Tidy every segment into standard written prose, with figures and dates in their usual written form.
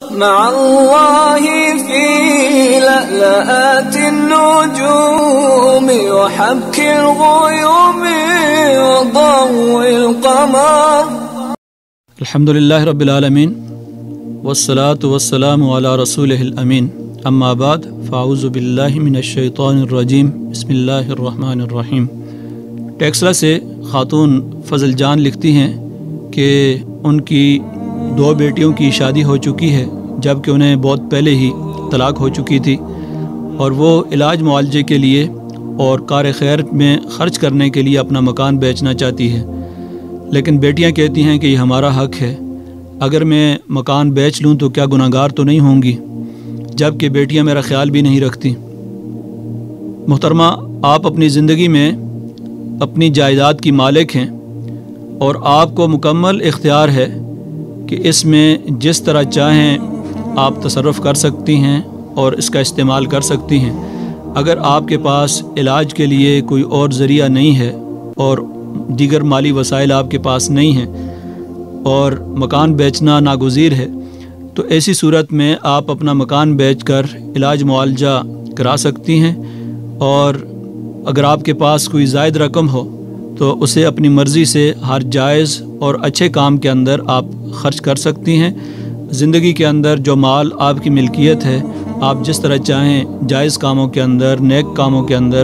مع الله في لألآت النجوم وحبك الغيوم وضوء القمر. الحمد لله رب العالمين والصلاة والسلام على رسوله الأمين. اما بعد فاعوذ بالله من الشیطان الرجیم. بسم اللہ الرحمن الرحیم. ٹیکسلا سے خاتون فضل جان لکھتی ہیں کہ ان کی 2 بیٹیوں کی شادی ہو چکی ہے، جبکہ انہیں بہت پہلے ہی طلاق ہو چکی تھی، اور وہ علاج معالجے کے لیے اور کار خیر میں خرچ کرنے کے لیے اپنا مکان بیچنا چاہتی ہے، لیکن بیٹیاں کہتی ہیں کہ یہ ہمارا حق ہے، اگر میں مکان بیچ لوں تو کیا گناہگار تو نہیں ہوں گی، جبکہ بیٹیاں میرا خیال بھی نہیں رکھتی. محترمہ، آپ اپنی زندگی میں اپنی جائیداد کی مالک ہیں اور آپ کو مکمل اختیار ہے کہ اس میں جس طرح چاہیں آپ تصرف کر سکتی ہیں اور اس کا استعمال کر سکتی ہیں. اگر آپ کے پاس علاج کے لیے کوئی اور ذریعہ نہیں ہے اور دیگر مالی وسائل آپ کے پاس نہیں ہیں اور مکان بیچنا ناگزیر ہے، تو ایسی صورت میں آپ اپنا مکان بیچ کر علاج معالجہ کرا سکتی ہیں، اور اگر آپ کے پاس کوئی زائد رقم ہو تو اسے اپنی مرضی سے ہر جائز اور اچھے کام کے اندر آپ خرچ کر سکتی ہیں. زندگی کے اندر جو مال آپ کی ملکیت ہے، آپ جس طرح چاہیں جائز کاموں کے اندر، نیک کاموں کے اندر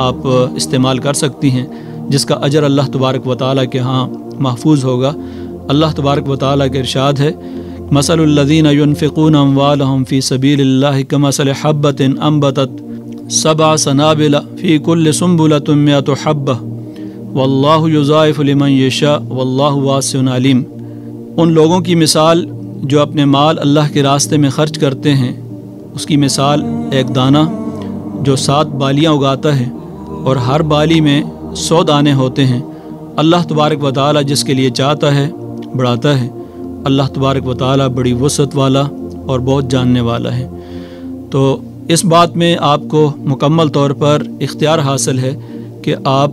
آپ استعمال کر سکتی ہیں، جس کا اجر اللہ تبارک و تعالیٰ کے ہاں محفوظ ہوگا. اللہ تبارک و تعالیٰ کے ارشاد ہے: مثل الذین ينفقون اموالهم فی سبیل اللہ کمثل حبۃ انبتت 7 سنابل فی کل سنبلۃ 100 حبۃ واللہ یضاعف لمن یشاء واللہ واسع علیم. ان لوگوں کی مثال جو اپنے مال اللہ کے راستے میں خرچ کرتے ہیں، اس کی مثال ایک دانہ جو 7 بالیاں اگاتا ہے اور ہر بالی میں 100 دانے ہوتے ہیں. اللہ تبارک و تعالیٰ جس کے لیے چاہتا ہے بڑھاتا ہے. اللہ تبارک و تعالیٰ بڑی وسعت والا اور بہت جاننے والا ہے. تو اس بات میں آپ کو مکمل طور پر اختیار حاصل ہے کہ آپ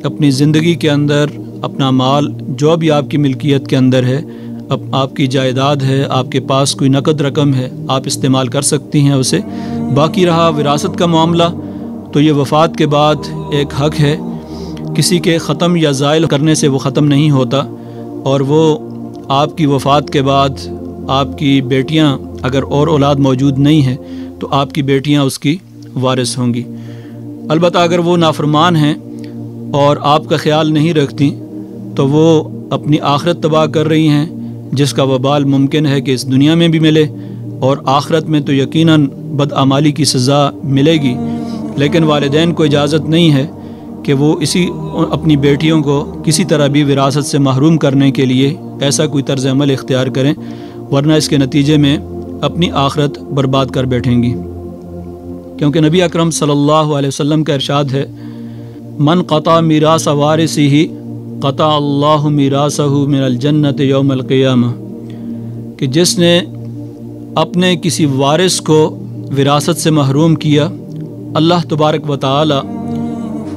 اپنی زندگی کے اندر اپنا مال جو بھی آپ کی ملکیت کے اندر ہے، آپ کی جائیداد ہے، آپ کے پاس کوئی نقد رقم ہے، آپ استعمال کر سکتی ہیں اسے. باقی رہا وراثت کا معاملہ، تو یہ وفات کے بعد ایک حق ہے، کسی کے ختم یا زائل کرنے سے وہ ختم نہیں ہوتا، اور وہ آپ کی وفات کے بعد آپ کی بیٹیاں اگر اور اولاد موجود نہیں ہے تو آپ کی بیٹیاں اس کی وارث ہوں گی. البتہ اگر وہ نافرمان ہیں اور آپ کا خیال نہیں رکھتی تو وہ اپنی آخرت تباہ کر رہی ہیں، جس کا وبال ممکن ہے کہ اس دنیا میں بھی ملے اور آخرت میں تو یقیناً بدعمالی کی سزا ملے گی. لیکن والدین کو اجازت نہیں ہے کہ وہ اپنی بیٹیوں کو کسی طرح بھی وراثت سے محروم کرنے کے لیے ایسا کوئی طرز عمل اختیار کریں، ورنہ اس کے نتیجے میں اپنی آخرت برباد کر بیٹھیں گی. کیونکہ نبی اکرم صلی اللہ علیہ وسلم کا ارشاد ہے: من قطع میراث وارثہ قطع اللہ میراثہ من الجنت یوم القیامہ، کہ جس نے اپنے کسی وارث کو وراثت سے محروم کیا، اللہ تبارک و تعالی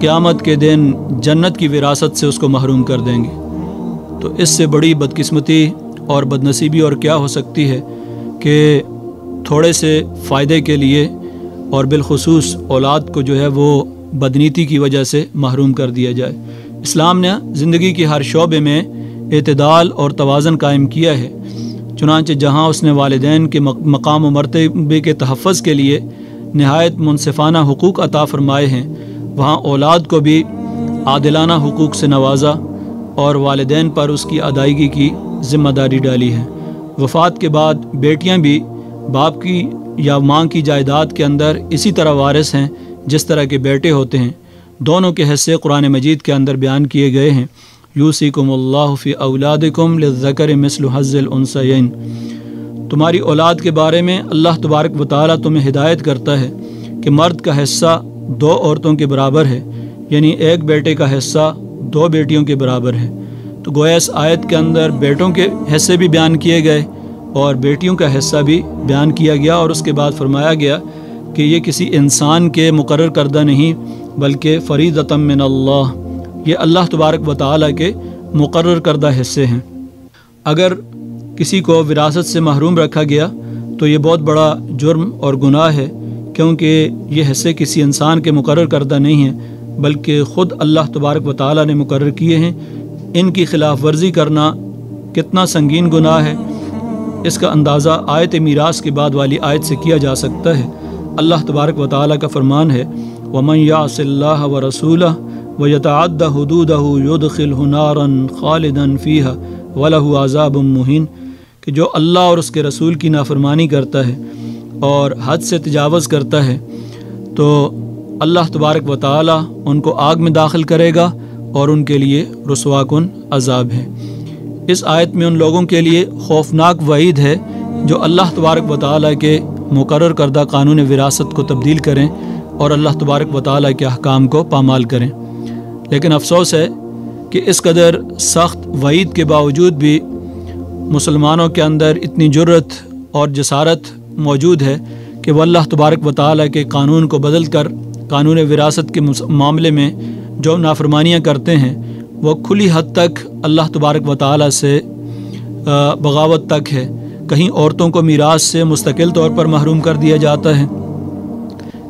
قیامت کے دن جنت کی وراثت سے اس کو محروم کر دیں گے. تو اس سے بڑی بدقسمتی اور بدنصیبی اور کیا ہو سکتی ہے کہ تھوڑے سے فائدے کے لیے اور بالخصوص اولاد کو جو ہے وہ بدنیتی کی وجہ سے محروم کر دیا جائے. اسلام نے زندگی کی ہر شعبے میں اعتدال اور توازن قائم کیا ہے. چنانچہ جہاں اس نے والدین کے مقام و مرتبے کے تحفظ کے لیے نہایت منصفانہ حقوق عطا فرمائے ہیں، وہاں اولاد کو بھی عادلانہ حقوق سے نوازا اور والدین پر اس کی ادائیگی کی ذمہ داری ڈالی ہے. وفات کے بعد بیٹیاں بھی باپ کی یا ماں کی جائیداد کے اندر اسی طرح وارث ہیں جس طرح کے بیٹے ہوتے ہیں. دونوں کے حصے قرآن مجید کے اندر بیان کیے گئے ہیں: یوصیکم اللہ فی اولادکم للذکر مثل حظ الانثیین. تمہاری اولاد کے بارے میں اللہ تبارک و تعالیٰ تمہیں ہدایت کرتا ہے کہ مرد کا حصہ 2 عورتوں کے برابر ہے، یعنی ایک بیٹے کا حصہ 2 بیٹیوں کے برابر ہے. تو گویا اس آیت کے اندر بیٹوں کے حصے بھی بیان کیے گئے اور بیٹیوں کا حصہ بھی بیان کیا گیا، اور اس کے بعد فرمایا گیا کہ یہ کسی انسان کے مقرر کردہ نہیں بلکہ فریضۃ من اللہ، یہ اللہ تبارک و تعالیٰ کے مقرر کردہ حصے ہیں. اگر کسی کو وراثت سے محروم رکھا گیا تو یہ بہت بڑا جرم اور گناہ ہے، کیونکہ یہ حصے کسی انسان کے مقرر کردہ نہیں ہیں، بلکہ خود اللہ تبارک و تعالیٰ نے مقرر کیے ہیں۔ ان کی خلاف ورزی کرنا کتنا سنگین گناہ ہے، اس کا اندازہ آیت میراث کے بعد والی آیت سے کیا جا سکتا ہے۔ اللہ تبارک و تعالیٰ کا فرمان ہے وَمَن يَعْصِ اللَّهَ وَرَسُولَهُ وَيَتَعَدَّ حُدُودَهُ يُدْخِلْهُ نَارًا خَالِدًا فِيهَا وَلَهُ عَذَابٌ مُّهِينٌ، کہ جو اللہ اور اس کے رسول کی نافرمانی کرتا ہے اور حد سے تجاوز کرتا ہے تو اللہ تبارک و تعالیٰ ان کو آگ میں داخل کرے گا اور ان کے لیے رسوا کن عذاب ہے۔ اس آیت میں ان لوگوں کے لیے خوفناک وعید ہے جو اللہ تبارک و تعالیٰ کے مقرر کردہ قانون وراثت کو تبدیل کریں اور اللہ تبارک و تعالیٰ کے احکام کو پامال کریں۔ لیکن افسوس ہے کہ اس قدر سخت وعید کے باوجود بھی مسلمانوں کے اندر اتنی جرت اور جسارت موجود ہے کہ وہ اللہ تبارک و تعالیٰ کے قانون کو بدل کر قانون وراثت کے معاملے میں جو نافرمانیاں کرتے ہیں وہ کھلی حد تک اللہ تبارک و تعالیٰ سے بغاوت تک ہے۔ کہیں عورتوں کو میراث سے مستقل طور پر محروم کر دیا جاتا ہے،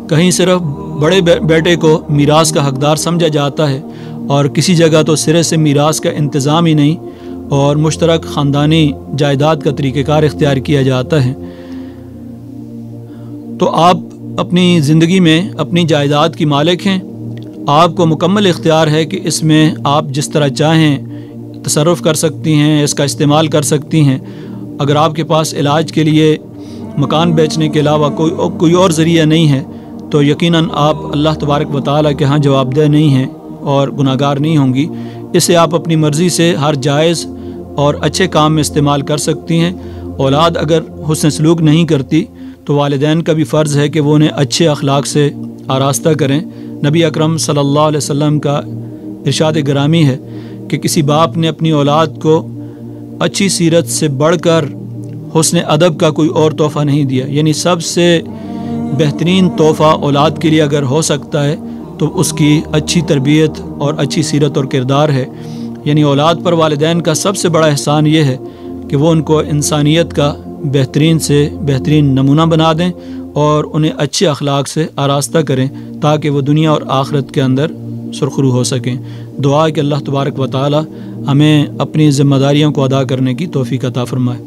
کہیں صرف بڑے بیٹے کو میراث کا حقدار سمجھا جاتا ہے، اور کسی جگہ تو سرے سے میراث کا انتظام ہی نہیں اور مشترک خاندانی جائیداد کا طریقہ کار اختیار کیا جاتا ہے۔ تو آپ اپنی زندگی میں اپنی جائیداد کی مالک ہیں، آپ کو مکمل اختیار ہے کہ اس میں آپ جس طرح چاہیں تصرف کر سکتی ہیں، اس کا استعمال کر سکتی ہیں۔ اگر آپ کے پاس علاج کے لیے مکان بیچنے کے علاوہ کوئی اور ذریعہ نہیں ہے تو یقیناً آپ اللہ تبارک و تعالیٰ کے ہاں جواب دہ نہیں ہیں اور گناہ گار نہیں ہوں گی۔ اسے آپ اپنی مرضی سے ہر جائز اور اچھے کام میں استعمال کر سکتی ہیں۔ اولاد اگر حسن سلوک نہیں کرتی تو والدین کا بھی فرض ہے کہ وہ انہیں اچھے اخلاق سے آراستہ کریں۔ نبی اکرم صلی اللہ علیہ وسلم کا ارشاد گرامی ہے کہ کسی باپ نے اپنی اولاد کو اچھی سیرت سے بڑھ کر حسن ادب کا کوئی اور تحفہ نہیں دیا، یعنی سب سے بہترین تحفہ اولاد کے لیے اگر ہو سکتا ہے تو اس کی اچھی تربیت اور اچھی سیرت اور کردار ہے۔ یعنی اولاد پر والدین کا سب سے بڑا احسان یہ ہے کہ وہ ان کو انسانیت کا بہترین سے بہترین نمونہ بنا دیں اور انہیں اچھے اخلاق سے آراستہ کریں تاکہ وہ دنیا اور آخرت کے اندر سرخرو ہو سکیں۔ دعا کہ اللہ تبارک و تعالی ہمیں اپنی ذمہ داریوں کو ادا کرنے کی توفیق عطا فرمائے۔